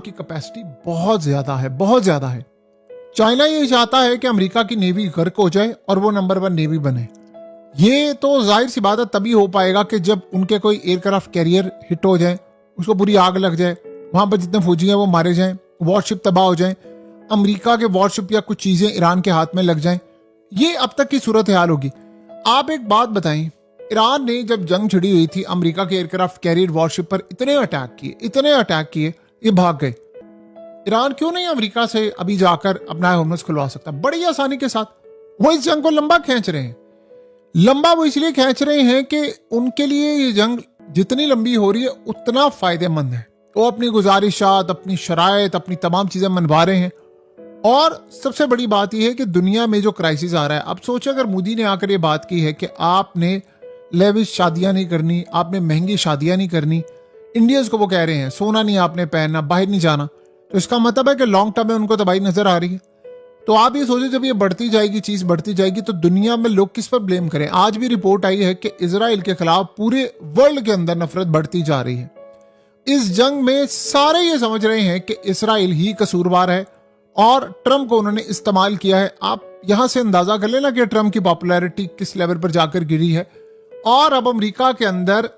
की कैपेसिटी बहुत ज्यादा है, बहुत ज्यादा है। चाइना ये चाहता है कि अमेरिका की नेवी गर्क हो जाए और वो नंबर 1 नेवी बने। ये तो जाहिर सी बात है तभी हो पाएगा कि जब उनके कोई एयरक्राफ्ट कैरियर हिट हो जाए, उसको बुरी आग लग जाए, वहां पर जितने फौजी हैं वो मारे जाएं, वॉरशिप तबाह हो जाए, अमेरिका के वॉरशिप या कुछ चीजें ईरान के हाथ में लग जाएं। ये अब तक की सूरत हाल होगी। आप एक बात बताएं, ईरान ने जब जंग छिड़ी हुई थी अमेरिका के एयरक्राफ्ट कैरियर वॉरशिप पर इतने अटैक किए, ये भाग गए। ईरान क्यों नहीं अमेरिका से अभी जाकर अपना होमस खुलवा सकता बड़ी आसानी के साथ? वो इस जंग को लंबा खींच रहे हैं। लंबा वो इसलिए खींच रहे हैं कि उनके लिए ये जंग जितनी लंबी हो रही है उतना फायदेमंद है। वो अपनी गुजारिशात, अपनी शराइत, अपनी तमाम चीजें मनवा रहे हैं। और सबसे बड़ी बात यह है कि दुनिया में जो क्राइसिस आ रहा है, अब सोचे अगर मोदी ने आकर ये बात की है कि आपने लेविश शादियां नहीं करनी, आपने महंगी शादियां नहीं करनी, इंडियंस को वो कह रहे हैं सोना नहीं आपने पहनना, बाहर नहीं जाना, तो इसका मतलब है कि लॉन्ग टर्म में उनको तबाही नजर आ रही है। तो आप ये सोचो जब ये बढ़ती जाएगी, चीज बढ़ती जाएगी, तो दुनिया में लोग किस पर ब्लेम करें? आज भी रिपोर्ट आई है कि इजराइल के खिलाफ पूरे वर्ल्ड के अंदर नफरत बढ़ती जा रही है। इस जंग में सारे ये समझ रहे हैं कि इजराइल ही कसूरवार है और ट्रंप को उन्होंने इस्तेमाल किया है। आप यहां से अंदाजा कर लेना कि ट्रंप की पॉपुलैरिटी किस लेवल पर जाकर गिरी है। और अब अमेरिका के अंदर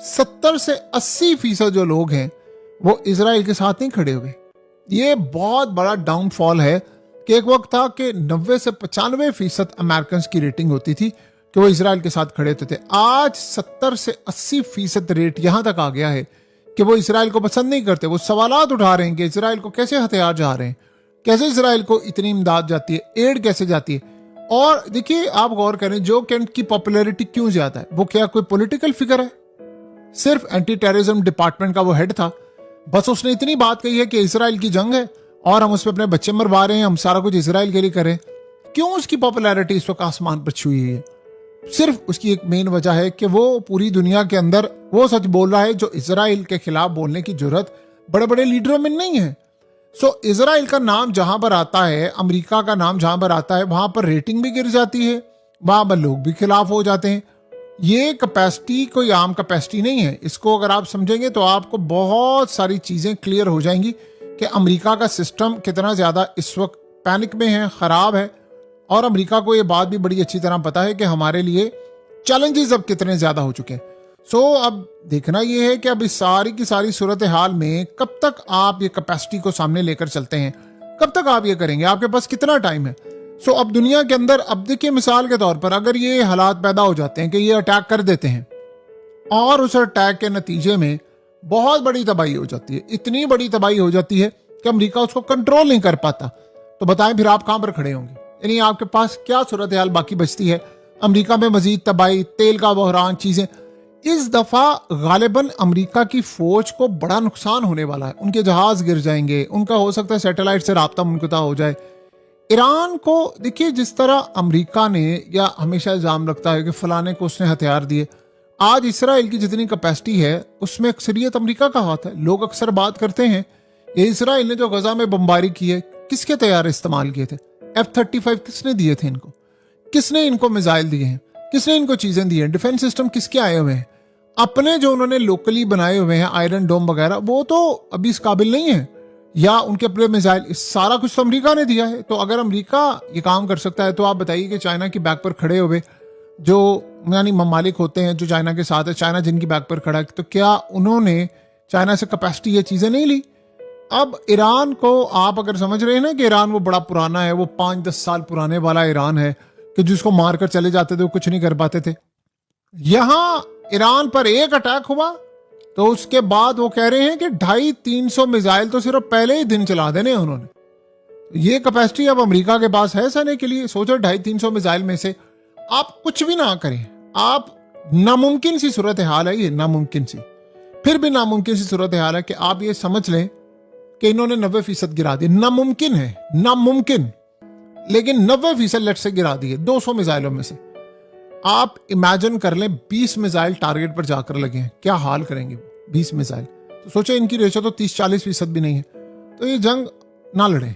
70 से 80% जो लोग हैं वो इजराइल के साथ नहीं खड़े हुए। ये बहुत बड़ा डाउनफॉल है कि एक वक्त था कि 90 से 95% अमेरिकन की रेटिंग होती थी कि वो इजराइल के साथ खड़े होते थे। आज 70 से 80% रेट यहां तक आ गया है कि वो इजराइल को पसंद नहीं करते। वो सवालात उठा रहे हैं कि इजराइल को कैसे हथियार जा रहे हैं, कैसे इजराइल को इतनी इमदाद जाती है, एड कैसे जाती है। और देखिए आप गौर करें, जो केंट की पॉपुलैरिटी क्यों ज्यादा है? वो क्या कोई पॉलिटिकल फिगर है? सिर्फ एंटी टेररिज्म डिपार्टमेंट का वो हेड था, बस उसने इतनी बात कही है कि इजराइल की जंग है और हम उसमें अपने बच्चे मरवा रहे हैं, हम सारा कुछ इजराइल के लिए करें। क्यों उसकी पॉपुलैरिटी इस वक्त आसमान पर छुई है? सिर्फ उसकी एक मेन वजह है कि वो पूरी दुनिया के अंदर वो सच बोल रहा है जो इजराइल के खिलाफ बोलने की जरूरत बड़े बड़े लीडरों में नहीं है। सो इजराइल का नाम जहां पर आता है, अमेरिका का नाम जहां पर आता है, वहां पर रेटिंग भी गिर जाती है, वहां पर लोग भी खिलाफ हो जाते हैं। ये कैपेसिटी कोई आम कैपेसिटी नहीं है। इसको अगर आप समझेंगे तो आपको बहुत सारी चीजें क्लियर हो जाएंगी कि अमेरिका का सिस्टम कितना ज्यादा इस वक्त पैनिक में है, खराब है। और अमेरिका को ये बात भी बड़ी अच्छी तरह पता है कि हमारे लिए चैलेंजेस अब कितने ज्यादा हो चुके हैं। सो अब देखना यह है कि अब इस सारी की सारी सूरत हाल में कब तक आप ये कैपेसिटी को सामने लेकर चलते हैं, कब तक आप ये करेंगे, आपके पास कितना टाइम है। सो अब दुनिया के अंदर, अब देखिए मिसाल के तौर पर अगर ये हालात पैदा हो जाते हैं कि ये अटैक कर देते हैं और उस अटैक के नतीजे में बहुत बड़ी तबाही हो जाती है, इतनी बड़ी तबाही हो जाती है कि अमेरिका उसको कंट्रोल नहीं कर पाता, तो बताएं फिर आप कहां पर खड़े होंगे? यानी आपके पास क्या सूरत हाल बाकी बचती है? अमेरिका में मजीद तबाही, तेल का बहरान, चीजें। इस दफा गालिबन अमेरिका की फौज को बड़ा नुकसान होने वाला है। उनके जहाज गिर जाएंगे, उनका हो सकता है सैटेलाइट से राब्ता मुनक़ता हो जाए। ईरान को देखिए, जिस तरह अमेरिका ने या हमेशा इल्जाम रखता है कि फलाने को उसने हथियार दिए, आज इसराइल की जितनी कैपेसिटी है उसमें अक्सरियत अमेरिका का हाथ है। लोग अक्सर बात करते हैं ये इसराइल ने जो गजा में बमबारी की है, किसके तैयार इस्तेमाल किए थे? F-35 किसने दिए थे इनको? किसने इनको मिसाइल दिए हैं? किसने इनको चीजें दी हैं? डिफेंस सिस्टम किसके आए हुए हैं? अपने जो उन्होंने लोकली बनाए हुए हैं आयरन डोम वगैरह, वो तो अभी इस काबिल नहीं है। या उनके अपने मिसाइल, सारा कुछ तो अमेरिका ने दिया है। तो अगर अमेरिका ये काम कर सकता है तो आप बताइए कि चाइना की बैक पर खड़े हुए जो यानी ममालिक होते हैं जो चाइना के साथ है, चाइना जिनकी बैक पर खड़ा है, तो क्या उन्होंने चाइना से कैपेसिटी ये चीजें नहीं ली? अब ईरान को आप अगर समझ रहे हैं ना कि ईरान वो बड़ा पुराना है, वो 5-10 साल पुराने वाला ईरान है कि जिसको मारकर चले जाते थे, वो कुछ नहीं कर पाते थे। यहां ईरान पर एक अटैक हुआ तो उसके बाद वो कह रहे हैं कि 250-300 मिसाइल तो सिर्फ पहले ही दिन चला देने उन्होंने। ये कैपेसिटी अब अमेरिका के पास है सहने के लिए। सोचो 250-300 मिसाइल में से आप कुछ भी ना करें, आप नामुमकिन सी सूरत हाल है ये, नामुमकिन सी, फिर भी नामुमकिन सी सूरत हाल है कि आप ये समझ लें कि इन्होंने 90% गिरा दिए। नामुमकिन है, नामुमकिन, लेकिन 90% लेट से गिरा दिए 200 मिसाइलों में से। आप इमेजिन कर लें 20 मिसाइल टारगेट पर जाकर लगे हैं, क्या हाल करेंगे 20 मिसाइल? तो सोचे इनकी रेशो तो 30-40% भी नहीं है। तो ये जंग ना लड़े।